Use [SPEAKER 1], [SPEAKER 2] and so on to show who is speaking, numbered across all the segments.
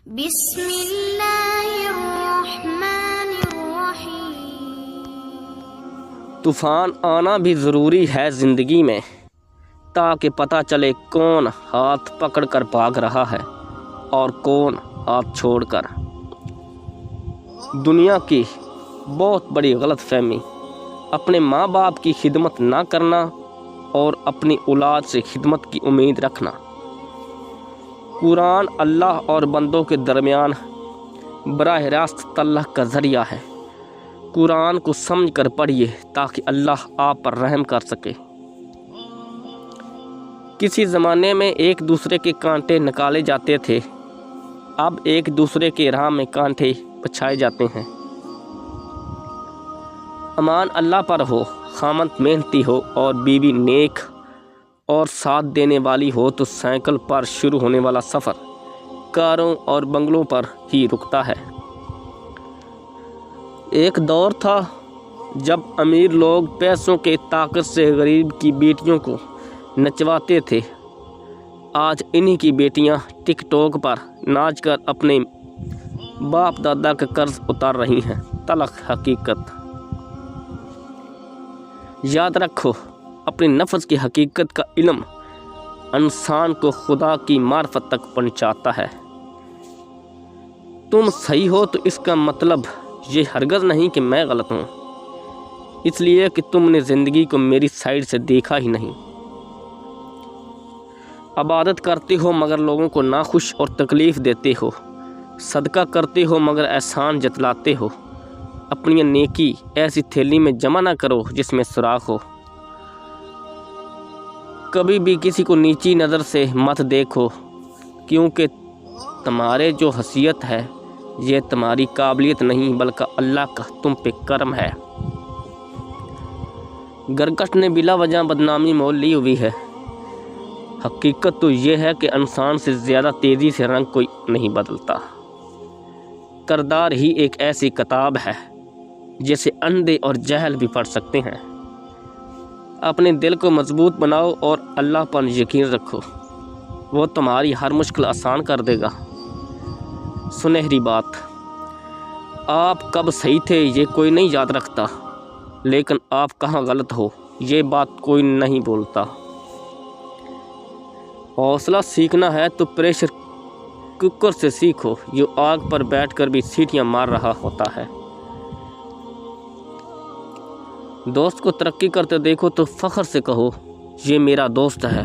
[SPEAKER 1] بسم اللہ الرحمن الرحیم۔
[SPEAKER 2] طوفان آنا بھی ضروری ہے زندگی میں، تاکہ پتہ چلے کون ہاتھ پکڑ کر بھاگ رہا ہے اور کون ہاتھ چھوڑ کر۔ دنیا کی بہت بڑی غلط فہمی اپنے ماں باپ کی خدمت نہ کرنا اور اپنی اولاد سے خدمت کی امید رکھنا۔ قرآن اللہ اور بندوں کے درمیان براہ راست تعلق کا ذریعہ ہے۔ قرآن کو سمجھ کر پڑھیے تاکہ اللہ آپ پر رحم کر سکے۔ کسی زمانے میں ایک دوسرے کے کانٹے نکالے جاتے تھے، اب ایک دوسرے کے راہ میں کانٹے بچھائے جاتے ہیں۔ امان اللہ پر ہو، خامند محنتی ہو اور بیوی نیک اور ساتھ دینے والی ہو تو سائیکل پر شروع ہونے والا سفر کاروں اور بنگلوں پر ہی رکتا ہے۔ ایک دور تھا جب امیر لوگ پیسوں کے طاقت سے غریب کی بیٹیوں کو نچواتے تھے۔ آج انہی کی بیٹیاں ٹک ٹاک پر ناچ کر اپنے باپ دادا کا قرض اتار رہی ہیں۔ تلخ حقیقت یاد رکھو، اپنے نفس کی حقیقت کا علم انسان کو خدا کی معرفت تک پہنچاتا ہے۔ تم صحیح ہو تو اس کا مطلب یہ ہرگز نہیں کہ میں غلط ہوں، اس لیے کہ تم نے زندگی کو میری سائیڈ سے دیکھا ہی نہیں۔ عبادت کرتے ہو مگر لوگوں کو ناخوش اور تکلیف دیتے ہو، صدقہ کرتے ہو مگر احسان جتلاتے ہو۔ اپنی نیکی ایسی تھیلی میں جمع نہ کرو جس میں سوراخ ہو۔ کبھی بھی کسی کو نیچی نظر سے مت دیکھو، کیونکہ تمہارے جو حیثیت ہے یہ تمہاری قابلیت نہیں بلکہ اللہ کا تم پہ کرم ہے۔ گرگٹ نے بلا وجہ بدنامی مول لی ہوئی ہے۔ حقیقت تو یہ ہے کہ انسان سے زیادہ تیزی سے رنگ کوئی نہیں بدلتا۔ کردار ہی ایک ایسی کتاب ہے جسے اندھے اور جاہل بھی پڑھ سکتے ہیں۔ اپنے دل کو مضبوط بناؤ اور اللہ پر یقین رکھو، وہ تمہاری ہر مشکل آسان کر دے گا۔ سنہری بات، آپ کب صحیح تھے یہ کوئی نہیں یاد رکھتا، لیکن آپ کہاں غلط ہو یہ بات کوئی نہیں بولتا۔ حوصلہ سیکھنا ہے تو پریشر کوکر سے سیکھو، جو آگ پر بیٹھ کر بھی سیٹیاں مار رہا ہوتا ہے۔ دوست کو ترقی کرتے دیکھو تو فخر سے کہو یہ میرا دوست ہے،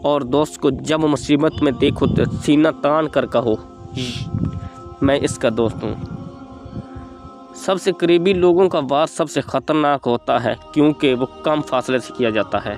[SPEAKER 2] اور دوست کو جب مصیبت میں دیکھو تو سینہ تان کر کہو میں اس کا دوست ہوں۔ سب سے قریبی لوگوں کا وار سب سے خطرناک ہوتا ہے، کیونکہ وہ کم فاصلے سے کیا جاتا ہے۔